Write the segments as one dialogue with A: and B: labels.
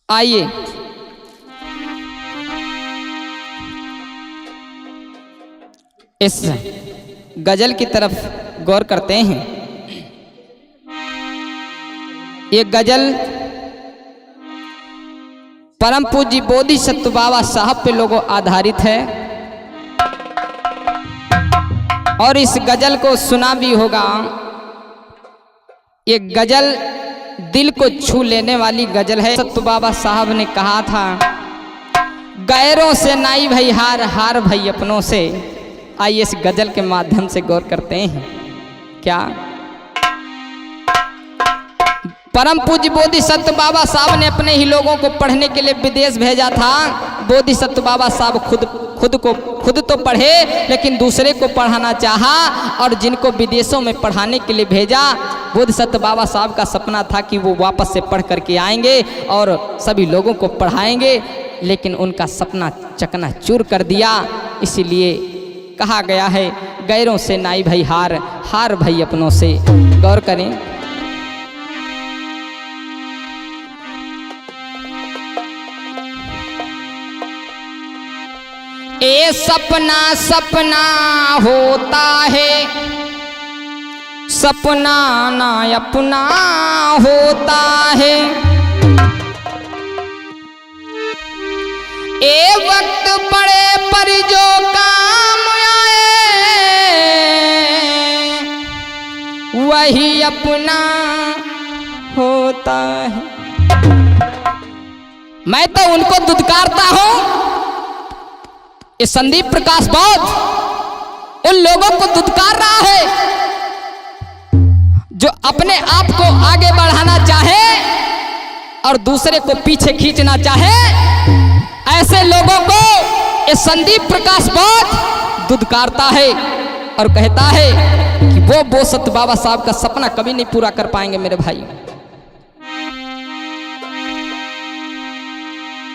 A: आइए इस गजल की तरफ गौर करते हैं। ये गजल परम पूज्य बोधिसत्व बाबा साहब पे लोगों आधारित है और इस गजल को सुना भी होगा। ये गजल दिल को छू लेने वाली गजल है। सत्व बाबा साहब ने कहा था, गैरों से नाई भई हार, हार भई अपनों से। आइए इस गजल के माध्यम से गौर करते हैं। क्या परम पूज्य बोधिसत्व बाबा साहब ने अपने ही लोगों को पढ़ने के लिए विदेश भेजा था। बोधिसत्व बाबा साहब खुद तो पढ़े, लेकिन दूसरे को पढ़ाना चाहा और जिनको विदेशों में पढ़ाने के लिए भेजा, बोधिसत्व बाबा साहब का सपना था कि वो वापस से पढ़ करके आएंगे और सभी लोगों को पढ़ाएंगे, लेकिन उनका सपना चकनाचूर कर दिया। इसीलिए कहा गया है, गैरों से नाई भई हार, हार भई अपनों से। गौर करें, ए सपना सपना होता है, सपना ना अपना होता है। ए वक्त पड़े पर जो काम आए, वही अपना होता है। मैं तो उनको दुत्कारता हूं, ये संदीप प्रकाश बौद्ध उन लोगों को दुत्कार रहा है जो अपने आप को आगे बढ़ाना चाहे और दूसरे को पीछे खींचना चाहे। ऐसे लोगों को ये संदीप प्रकाश बौद्ध दुत्कारता है और कहता है कि वो बोधिसत्व बाबा साहब का सपना कभी नहीं पूरा कर पाएंगे। मेरे भाई,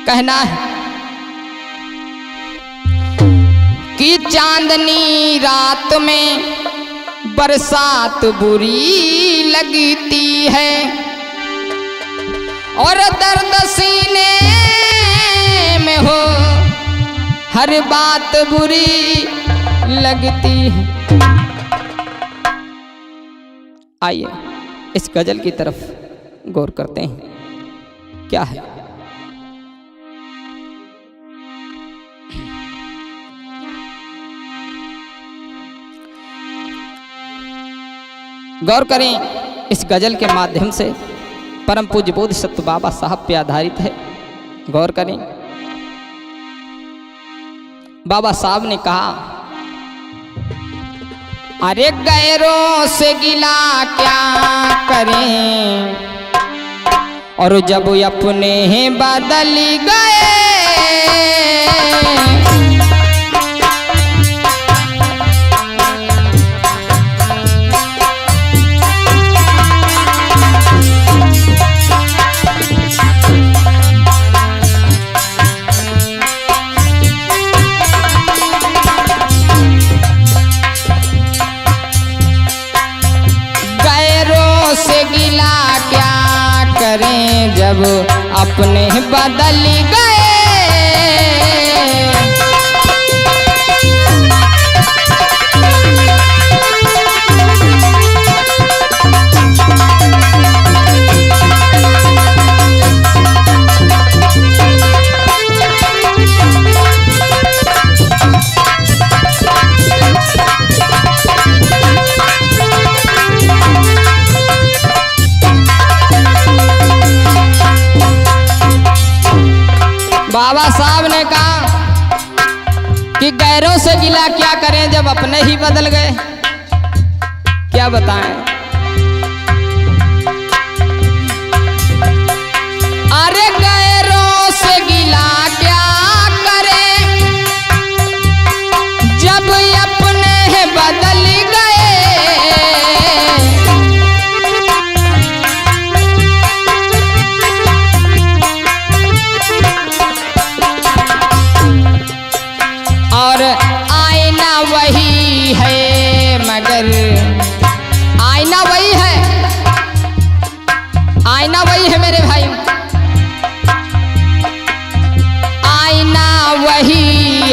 A: कहना है कि चांदनी रात में बरसात बुरी लगती है और दर्द सीने में हो हर बात बुरी लगती है। आइए इस गजल की तरफ गौर करते हैं। क्या है, गौर करें। इस गजल के माध्यम से परम पूज्य बोधिसत्व बाबा साहब पे आधारित है। गौर करें, बाबा साहब ने कहा, अरे गैरों से गिला क्या करें और जब अपने बदल गए। जब अपने बदल गए। बाबा साहब ने कहा कि गैरों से गिला क्या करें जब अपने ही बदल गए। क्या बताएं, अरे गैरों से गिला क्या करें जब अपने बदल गए।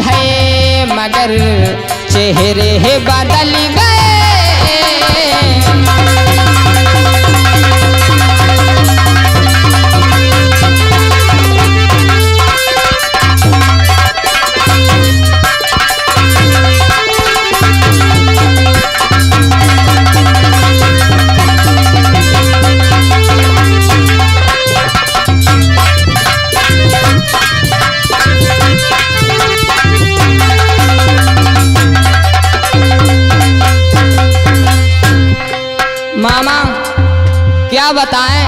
A: है मगर चेहरे बदल गए। मामा क्या बताएं,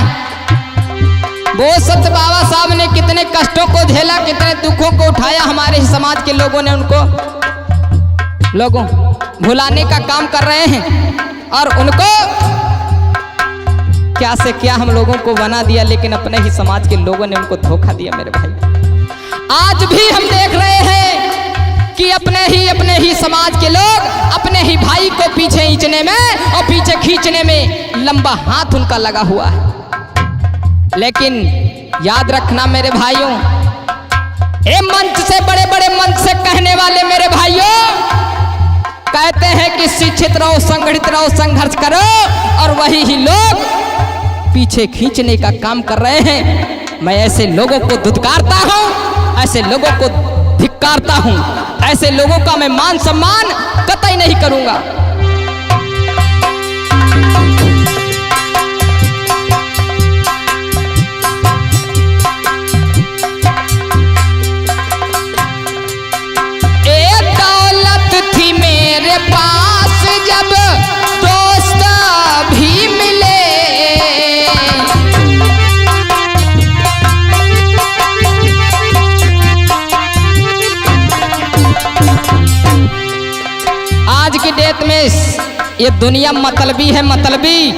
A: वो सत बाबा साहब ने कितने कष्टों को झेला, कितने दुखों को उठाया। हमारे ही समाज के लोगों ने उनको भुलाने का काम कर रहे हैं और उनको क्या से क्या हम लोगों को बना दिया, लेकिन अपने ही समाज के लोगों ने उनको धोखा दिया। मेरे भाई आज भी हम देख रहे हैं कि अपने ही समाज के लोग अपने ही भाई को पीछे खींचने में और पीछे खींचने में लंबा हाथ उनका लगा हुआ है। लेकिन याद रखना मेरे भाइयों, ये मंच से बड़े बड़े मंच से कहने वाले मेरे भाइयों कहते हैं कि शिक्षित रहो, संगठित रहो, संघर्ष करो, और वही ही लोग पीछे खींचने का काम कर रहे हैं। मैं ऐसे लोगों को धुतकारता हूं, ऐसे लोगों को धिक्कारता हूं, ऐसे लोगों का मैं मान सम्मान कतई नहीं करूंगा। एक दौलत थी मेरे पास जब दोस्त भी मिले, आज की डेट में ये दुनिया मतलबी है, मतलबी।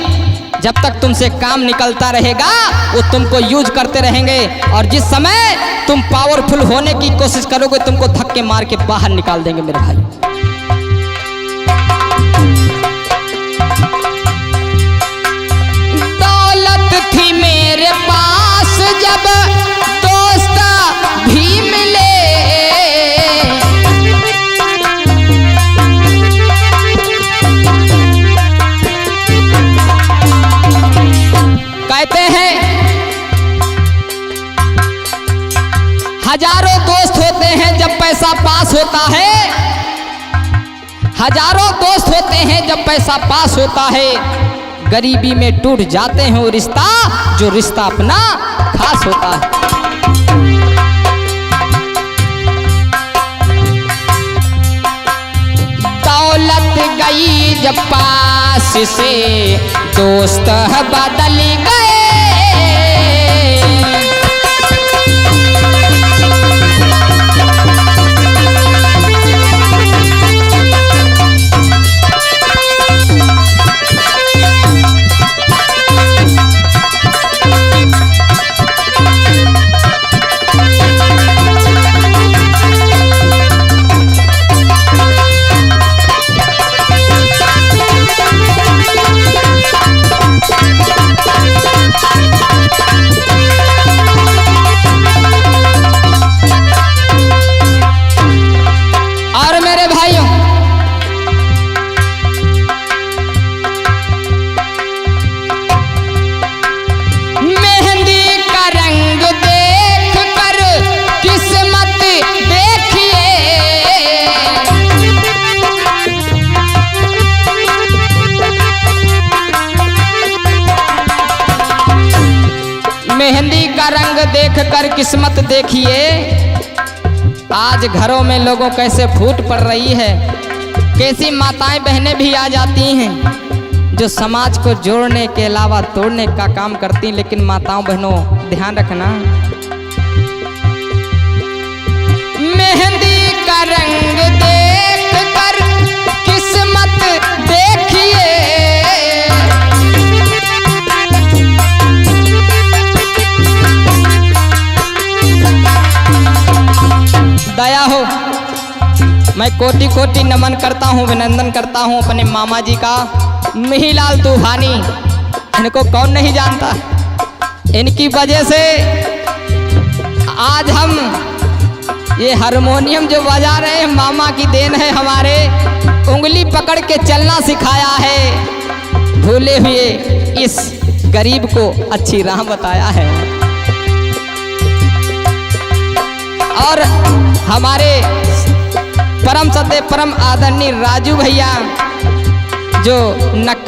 A: जब तक तुमसे काम निकलता रहेगा वो तुमको यूज करते रहेंगे, और जिस समय तुम पावरफुल होने की कोशिश करोगे तुमको धक्के मार के बाहर निकाल देंगे मेरे भाई। दौलत थी मेरे पास जब दोस्त भी मिले, कहते हैं हजारों दोस्त होते हैं जब पैसा पास होता है, हजारों दोस्त होते हैं जब पैसा पास होता है, गरीबी में टूट जाते हैं वो रिश्ता जो रिश्ता अपना खास होता है। दौलत गई जब पास से दोस्त बदल गए, मेहंदी का रंग देखकर किस्मत देखिए, आज घरों में लोगों कैसे फूट पड़ रही है। कैसी माताएं बहनें भी आ जाती हैं जो समाज को जोड़ने के अलावा तोड़ने का काम करती, लेकिन माताओं बहनों ध्यान रखना, मेहंदी का रंग देखकर किस्मत देखिए, दया हो। मैं कोटि कोटि नमन करता हूँ, अभिनंदन करता हूँ अपने मामा जी का, मिहिलाल तूफानी। इनको कौन नहीं जानता, इनकी वजह से आज हम ये हारमोनियम जो बजा रहे हैं मामा की देन है हमारे, उंगली पकड़ के चलना सिखाया है, भूले हुए इस गरीब को अच्छी राह बताया है। और हमारे परम सत्य परम आदरणीय राजू भैया जो नक्का